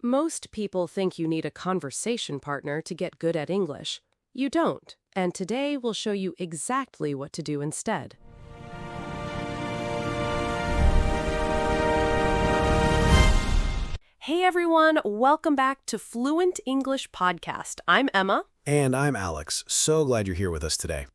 Most people think you need a conversation partner to get good at English. You don't, and today we'll show you exactly what to do instead. Hey everyone, welcome back to Fluent English Podcast. I'm Emma. And I'm Alex. So glad you're here with us today.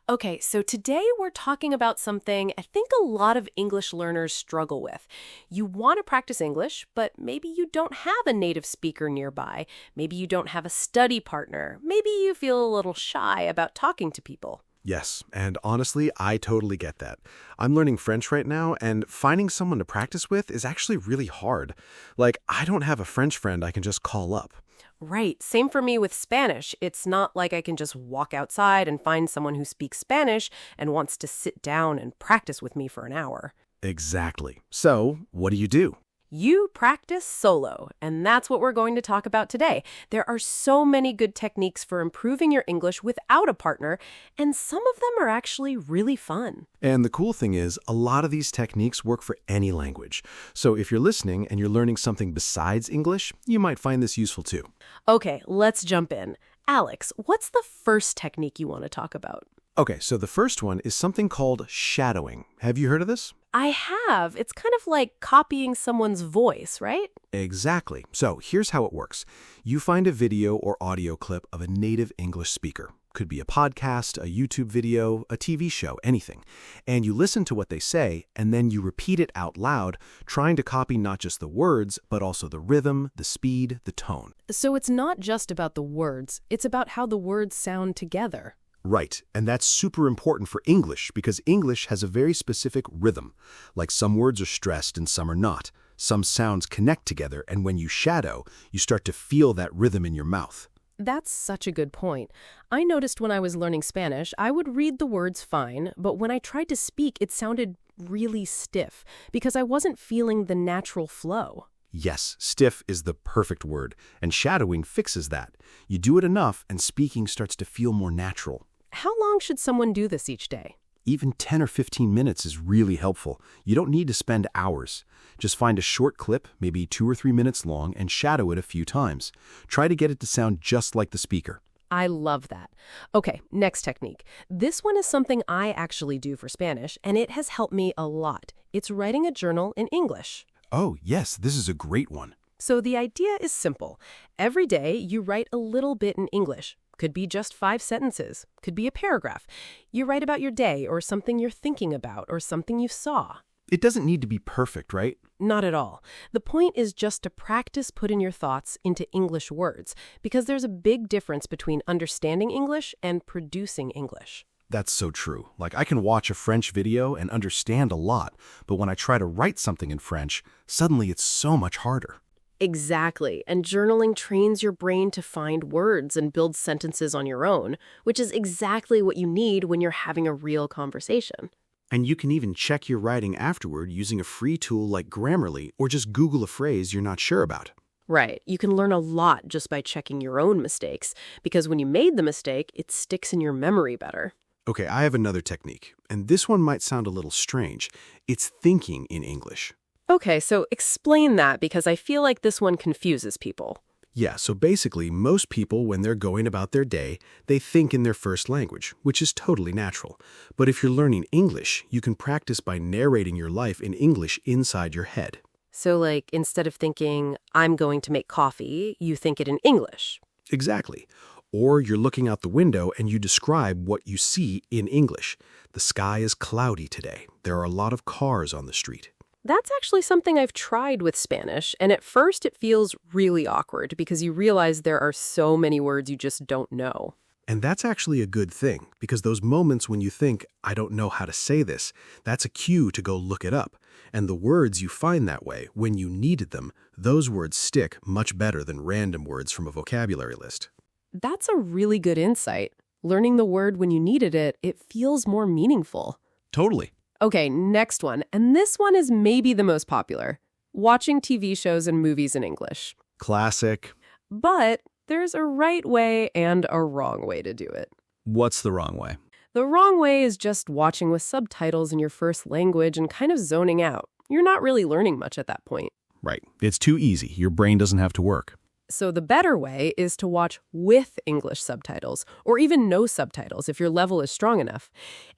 Okay, so today we're talking about something I think a lot of English learners struggle with. You want to practice English, but maybe you don't have a native speaker nearby. Maybe you don't have a study partner. Maybe you feel a little shy about talking to people. Yes, and honestly, I totally get that. I'm learning French right now, and finding someone to practice with is actually really hard. Like, I don't have a French friend I can just call up. Right. Same for me with Spanish. It's not like I can just walk outside and find someone who speaks Spanish and wants to sit down and practice with me for an hour. Exactly. So, what do? You practice solo, and that's what we're going to talk about today. There are so many good techniques for improving your English without a partner, and some of them are actually really fun. And the cool thing is, a lot of these techniques work for any language. So if you're listening and you're learning something besides English, you might find this useful too. Okay, let's jump in. Alex, what's the first technique you want to talk about? Okay, so the first one is something called shadowing. Have you heard of this? I have. It's kind of like copying someone's voice, right? Exactly. So here's how it works. You find a video or audio clip of a native English speaker. Could be a podcast, a YouTube video, a TV show, anything. And you listen to what they say, and then you repeat it out loud, trying to copy not just the words, but also the rhythm, the speed, the tone. So it's not just about the words. It's about how the words sound together. Right, and that's super important for English because English has a very specific rhythm. Like some words are stressed and some are not. Some sounds connect together, and when you shadow, you start to feel that rhythm in your mouth. That's such a good point. I noticed when I was learning Spanish, I would read the words fine, but when I tried to speak, it sounded really stiff because I wasn't feeling the natural flow. Yes, stiff is the perfect word, and shadowing fixes that. You do it enough, and speaking starts to feel more natural. How long should someone do this each day? Even 10 or 15 minutes is really helpful. You don't need to spend hours. Just find a short clip, maybe 2 or 3 minutes long, and shadow it a few times. Try to get it to sound just like the speaker. I love that. Okay, next technique. This one is something I actually do for Spanish, and it has helped me a lot. It's writing a journal in English. Oh, yes, this is a great one. So the idea is simple. Every day, you write a little bit in English. Could be just 5 sentences. Could be a paragraph. You write about your day or something you're thinking about or something you saw. It doesn't need to be perfect, right? Not at all. The point is just to practice putting your thoughts into English words because there's a big difference between understanding English and producing English. That's so true. Like, I can watch a French video and understand a lot, but when I try to write something in French, suddenly it's so much harder. Exactly. And journaling trains your brain to find words and build sentences on your own, which is exactly what you need when you're having a real conversation. And you can even check your writing afterward using a free tool like Grammarly or just Google a phrase you're not sure about. Right. You can learn a lot just by checking your own mistakes, because when you made the mistake, it sticks in your memory better. Okay, I have another technique, and this one might sound a little strange. It's thinking in English. Okay, so explain that because I feel like this one confuses people. Yeah, so basically, most people, when they're going about their day, they think in their first language, which is totally natural. But if you're learning English, you can practice by narrating your life in English inside your head. So, like, instead of thinking, I'm going to make coffee, you think it in English. Exactly. Or you're looking out the window and you describe what you see in English. The sky is cloudy today. There are a lot of cars on the street. That's actually something I've tried with Spanish, and at first it feels really awkward because you realize there are so many words you just don't know. And that's actually a good thing, because those moments when you think, I don't know how to say this, that's a cue to go look it up. And the words you find that way, when you needed them, those words stick much better than random words from a vocabulary list. That's a really good insight. Learning the word when you needed it, it feels more meaningful. Totally. Okay, next one. And this one is maybe the most popular. Watching TV shows and movies in English. Classic. But there's a right way and a wrong way to do it. What's the wrong way? The wrong way is just watching with subtitles in your first language and kind of zoning out. You're not really learning much at that point. Right. It's too easy. Your brain doesn't have to work. So the better way is to watch with English subtitles, or even no subtitles if your level is strong enough.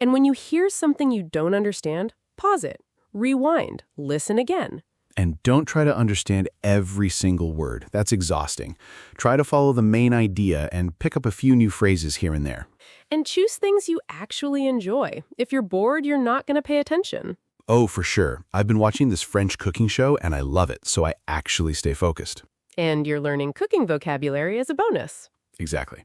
And when you hear something you don't understand, pause it, rewind, listen again. And don't try to understand every single word. That's exhausting. Try to follow the main idea and pick up a few new phrases here and there. And choose things you actually enjoy. If you're bored, you're not going to pay attention. Oh, for sure. I've been watching this French cooking show and I love it, so I actually stay focused. And you're learning cooking vocabulary as a bonus. Exactly.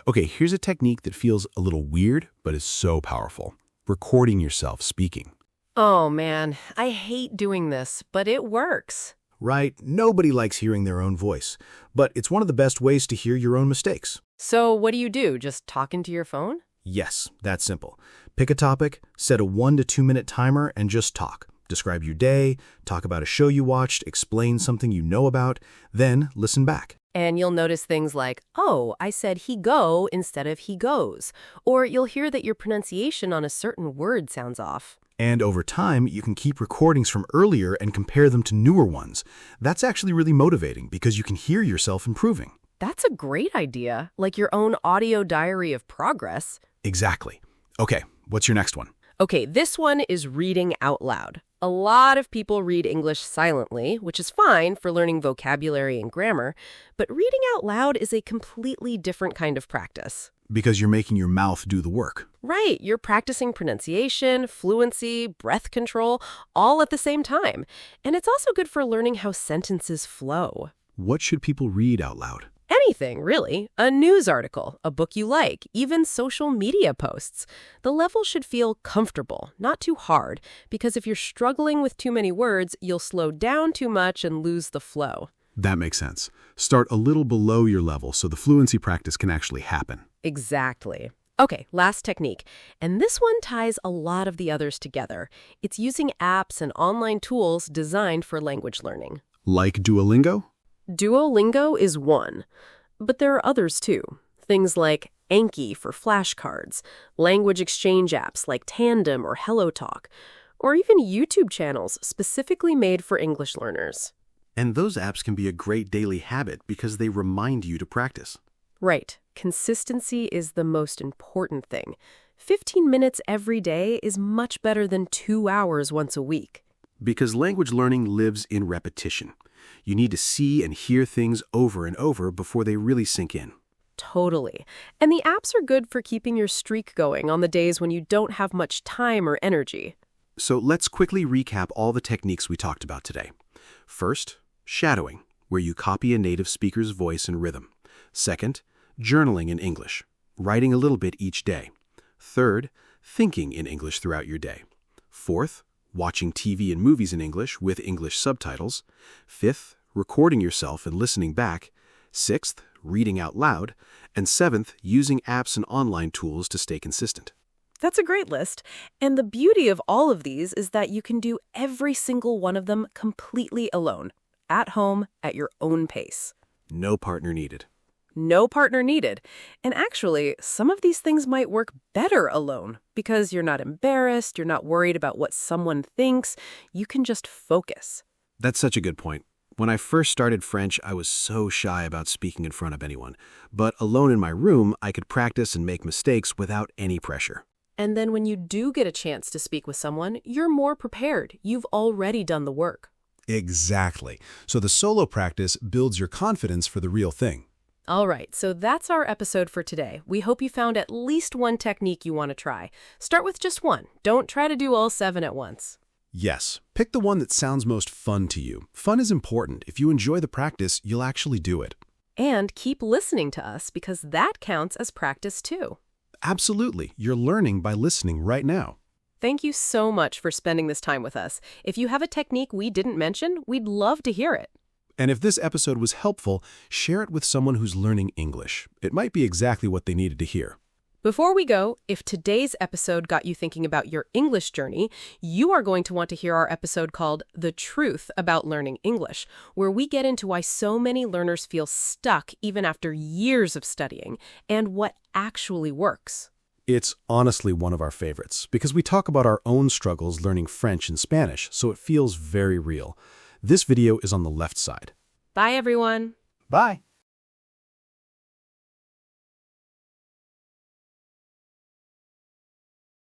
Okay, here's a technique that feels a little weird, but is so powerful. Recording yourself speaking. Oh man, I hate doing this, but it works. Right, nobody likes hearing their own voice, but it's one of the best ways to hear your own mistakes. So what do? Just talk into your phone? Yes, that's simple. Pick a topic, set a 1 to 2 minute timer, and just talk. Describe your day, talk about a show you watched, explain something you know about, then listen back. And you'll notice things like, oh, I said he go instead of he goes. Or you'll hear that your pronunciation on a certain word sounds off. And over time, you can keep recordings from earlier and compare them to newer ones. That's actually really motivating because you can hear yourself improving. That's a great idea, like your own audio diary of progress. Exactly. Okay, what's your next one? Okay, this one is reading out loud. A lot of people read English silently, which is fine for learning vocabulary and grammar, but reading out loud is a completely different kind of practice. Because you're making your mouth do the work. Right, you're practicing pronunciation, fluency, breath control, all at the same time. And it's also good for learning how sentences flow. What should people read out loud? Anything, really. A news article, a book you like, even social media posts. The level should feel comfortable, not too hard, because if you're struggling with too many words, you'll slow down too much and lose the flow. That makes sense. Start a little below your level so the fluency practice can actually happen. Exactly. Okay, last technique. And this one ties a lot of the others together. It's using apps and online tools designed for language learning. Like Duolingo? Duolingo is one, but there are others too. Things like Anki for flashcards, language exchange apps like Tandem or HelloTalk, or even YouTube channels specifically made for English learners. And those apps can be a great daily habit because they remind you to practice. Right. Consistency is the most important thing. 15 minutes every day is much better than 2 hours once a week. Because language learning lives in repetition. You need to see and hear things over and over before they really sink in. Totally. And the apps are good for keeping your streak going on the days when you don't have much time or energy. So let's quickly recap all the techniques we talked about today. First, shadowing, where you copy a native speaker's voice and rhythm. Second, journaling in English, writing a little bit each day. Third, thinking in English throughout your day. Fourth, watching TV and movies in English with English subtitles. Fifth, recording yourself and listening back. Sixth, reading out loud. And seventh, using apps and online tools to stay consistent. That's a great list. And the beauty of all of these is that you can do every single one of them completely alone, at home, at your own pace. No partner needed. No partner needed. And actually, some of these things might work better alone because you're not embarrassed, you're not worried about what someone thinks. You can just focus. That's such a good point. When I first started French, I was so shy about speaking in front of anyone. But alone in my room, I could practice and make mistakes without any pressure. And then when you do get a chance to speak with someone, you're more prepared. You've already done the work. Exactly. So the solo practice builds your confidence for the real thing. All right, so that's our episode for today. We hope you found at least one technique you want to try. Start with just one. Don't try to do all 7 at once. Yes, pick the one that sounds most fun to you. Fun is important. If you enjoy the practice, you'll actually do it. And keep listening to us because that counts as practice too. Absolutely. You're learning by listening right now. Thank you so much for spending this time with us. If you have a technique we didn't mention, we'd love to hear it. And if this episode was helpful, share it with someone who's learning English. It might be exactly what they needed to hear. Before we go, if today's episode got you thinking about your English journey, you are going to want to hear our episode called The Truth About Learning English, where we get into why so many learners feel stuck even after years of studying and what actually works. It's honestly one of our favorites because we talk about our own struggles learning French and Spanish, so it feels very real. This video is on the left side. Bye, everyone. Bye.